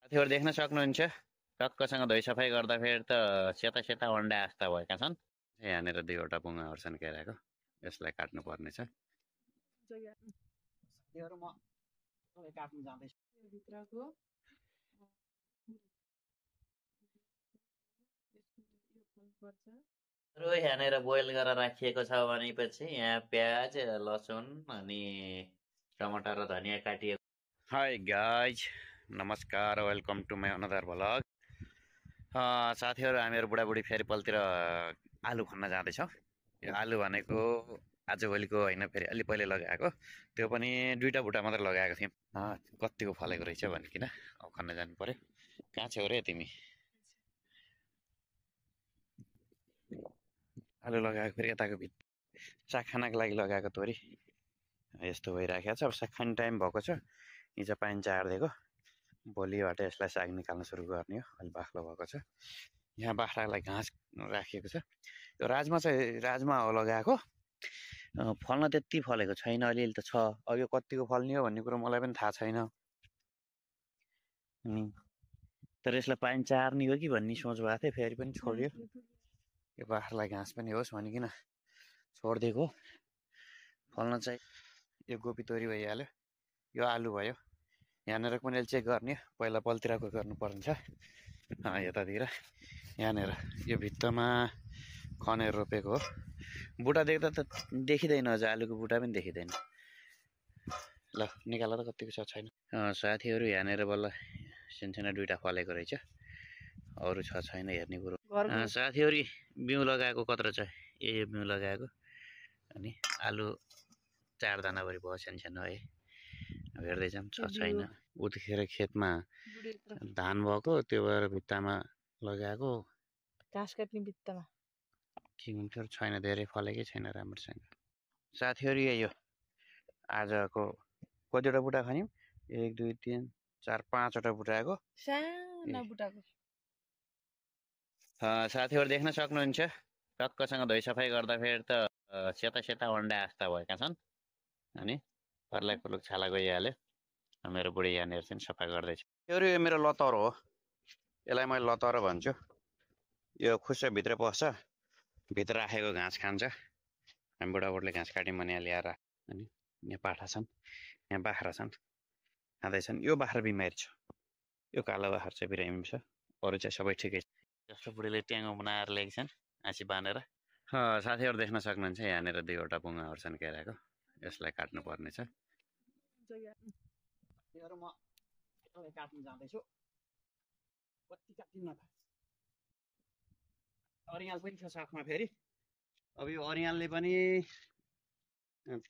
साथीहरु देख्न सक्नुहुन्छ टक्कसँग धोइ सफाइ गर्दाखेरि त सेता सेता अन्डा जस्ता भएका छन्। यहाँनिर दुईवटा बुङ्गाहरू छन् केराको, यसलाई काट्नु पर्नेछ। साथीहरु म काट्नु जाँदैछु। भित्रको र यहाँनिर बोइल गरेर राखिएको छ भनेपछि यहाँ प्याज, लसुन अनि टमाटर र धनियाँ काटिएको। हाई गाइज, नमस्कार, welcome to my another vlog. साथीहरु हामीहरु बुढाबुढी फेरि पलतिर आलु खन्न जाँदैछौँ। यो आलु भनेको आजभोलिको होइन, फेरि अलि पहिले लगाएको, त्यो पनि दुईटा बुट्टा मात्रै लगाएको थियौँ। कतिको फलेको रहेछ भनिकन अब खन्न जानु पर्यो। कहाँ छौ रे तिमी? आलु लगाएको फेरि यताको भित्र साग खानको लागि लगाएको तोरी यस्तो भइराखेको छ। अब साग खाने टाइम भएको छ। हिजो पानी चारिदिएको, भोलिबाट यसलाई साग निकाल्न सुरु गर्ने हो। अहिले बाख्लो भएको छ। यहाँ बाख्रालाई घाँस राखिएको छ। यो राजमा हो लगाएको, फल्न त्यति फलेको छैन, अलिअलि त छ। अब यो कतिको फल्ने हो भन्ने कुरो मलाई पनि थाहा छैन। तर यसलाई पानी चार्ने हो कि भन्ने सोच भएको थियो, फेरि पनि छोड्यो। यो बाख्रालाई घाँस पनि होस् भनिकन छोडिदिएको। फल्न चाहिँ यो गोपी तोरी भइहाल्यो, यो आलु भयो। यहाँनिर कुनै चेक गर्ने, पहिला पलतिरको गर्नुपर्छ। यतातिर यहाँनिर यो भित्तामा खनेर रोपेको हो। बुट्टा देख्दा त देखिँदैन, अझ आलुको बुट्टा पनि देखिँदैन। ल निकाल त कतिको छ छैन। साथीहरू यहाँनिर बल्ल सानसानो दुईटा फलेको रहेछ, अरू छ छैन हेर्ने कुरो। साथीहरू बिउ लगाएको कत्रो छ, यो बिउ लगाएको। अनि आलु 4 दानाभरि भयो सानसानो है। अब हेर्दैछौँ छ छैन। उतिखेर खेतमा धान भएको, त्यो भएर भित्तामा लगाएको घाँस काट्ने भित्तामा के हुन्छ छैन, धेरै फलेकै छैन राम्रोसँग। साथीहरू यही हो आजको। कतिवटा बुट्टा खन्यौँ? 1 2 3 4 5वटा बुट्टाको सानो बुट्टाको। साथीहरू देख्न सक्नुहुन्छ टक्कसँग धोइ सफाइ गर्दाखेरि त सेता सेता अन्डा जस्ता भएका छन्। अनि पर्लाक पुर्लुक छाला गइहाल्यो। मेरो बुढी यहाँनिर चाहिँ सफा गर्दैछ। यो मेरो लतरो हो, यसलाई मैले लतरो भन्छु। यो खुट्टा भित्र पस्छ, भित्र राखेको घाँस खान्छ। हामी बुढाबुढीले घाँस काट्यौँ भने यहाँ ल्याएर। अनि यहाँ पाठा छन्, यहाँ बाख्रा छन्, खाँदैछन्। यो बाख्रा बिमारी छ, यो कालो बाख्रा चाहिँ बिरामी छ, अरू चाहिँ सबै ठिकै छ। जस्तो बुढीले ट्याङ्गो बनाएर ल्याएको छन् आँसी बाँधेर। साथीहरू देख्न सक्नुहुन्छ यहाँनिर दुईवटा बुङ्गाहरू छन् केराको, यसलाई काट्नु पर्नेछ। म काट्नु जाँदैछु। कति काटिन्न त, अरियाल पनि छ साथमा फेरि। अब यो अरियालले पनि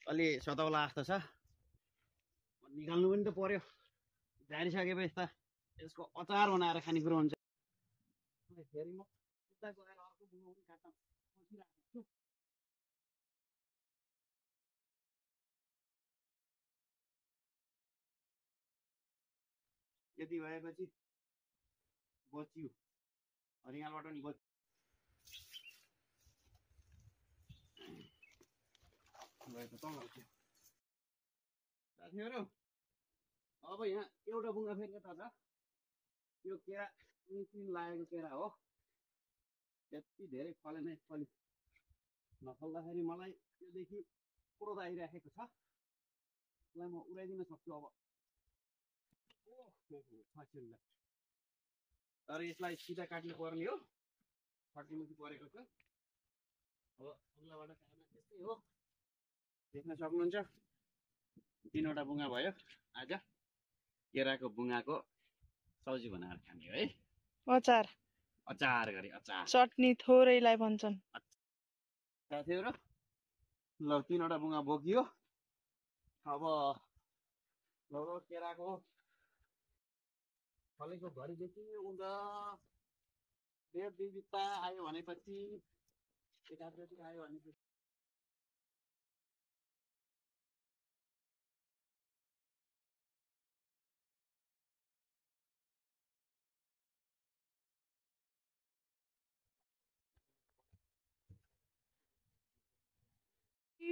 अलि सतौला जस्तो छ, निकाल्नु पनि त पर्यो। झारिसकेपछि त यसको अचार बनाएर खाने कुरो हुन्छ। फेरि म यता गएर अर्को बुङ्गा पनि काट्न बसिरहेको छु। यति भएपछि बच्यो, अरियालबाट पनि बच्यो। साथीहरू अब यहाँ एउटा बुङ्गा फेरि यता छ। यो केरा लागेको केरा हो, त्यति धेरै फलेन। यसपालि नफल्दाखेरि मलाई योदेखि क्रोध आइराखेको छ, यसलाई म उडाइदिन सक्छु अब। तर यसलाई सिधा काट्नु पर्ने हो, फटिमुटी परेको छ। अब अग्लाबाट काट्न त्यस्तै हो। देख्न सक्नुहुन्छ 3वटा बुङ्गा भयो। आज केराको बुङ्गाको सब्जी बनाएर खाने हो है। अचार अचार गरी अचार चटनी थोरैलाई भन्छन् साथीहरू। ल 3वटा बुङ्गा बोकियो। अब लगभग केराको फलेको घरिदेखि उता 1.5-2 बित्ता आयो भनेपछि, एकातिर आयो भनेपछि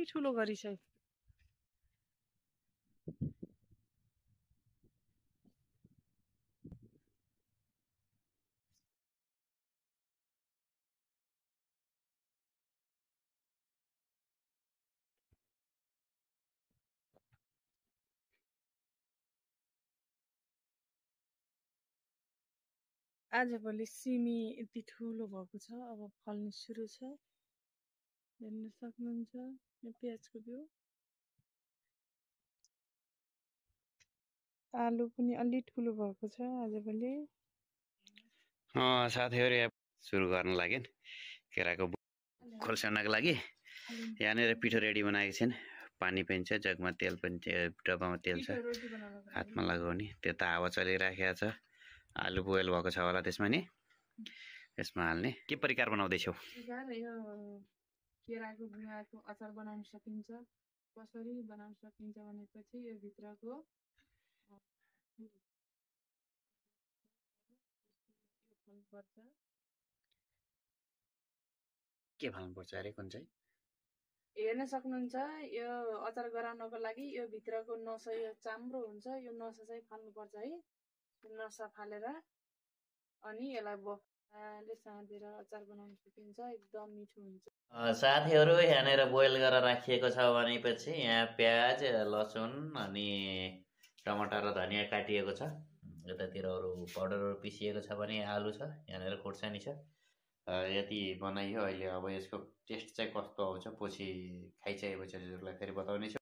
ठुलो गरी छ। आजभोलि सिमी यति ठुलो भएको छ, अब फल्न सुरु छ। हेर्न सक्नुहुन्छ यो प्याजको बिउ। आलु पनि अलि ठुलो भएको छ आजभोलि। साथीहरू यहाँ सुरु गर्न लाग्यो केराको खोल्साउनको लागि। यहाँनिर पिठो रेडी बनाएको छिन्। पानी पनि छ, जगमा तेल पनि डब्बामा तेल छ, हातमा लगाउने। त्यता हावा चलिराखेको छ। आलु बोइल भएको छ होला त्यसमा नि यसमा हाल्ने। के परिकार बनाउँदैछौ? यो केराको बुवाको अचार बनाउन सकिन्छ। कसरी बनाउन सकिन्छ भनेपछि यो भित्रको के फाल्नुपर्छ अरे कुन चाहिँ? हेर्न सक्नुहुन्छ यो अचार गराउनको लागि यो भित्रको नसा यो चाम्रो हुन्छ, यो नसा चाहिँ फाल्नुपर्छ है। नसा फालेर अनि यसलाई बफाले साँधेर अचार बनाउन सकिन्छ। एकदम मिठो हुन्छ। साथीहरू यहाँनिर बोइल गरेर राखिएको छ भनेपछि यहाँ प्याज, लसुन अनि टमाटर र धनियाँ काटिएको छ। यतातिर अरू पाउडरहरू पिसिएको छ भने आलु छ, यहाँनिर खुर्सानी छ। यति बनाइयो अहिले। अब यसको टेस्ट चाहिँ कस्तो आउँछ पछि खाइसकेपछि हजुरलाई फेरि बताउने छु।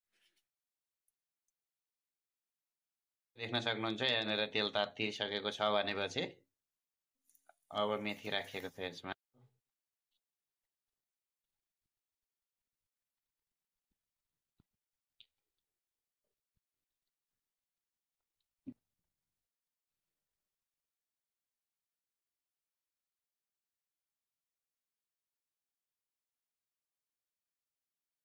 देख्न सक्नुहुन्छ यहाँनिर तेल तातिसकेको छ भनेपछि अब मेथी राखिएको छ यसमा।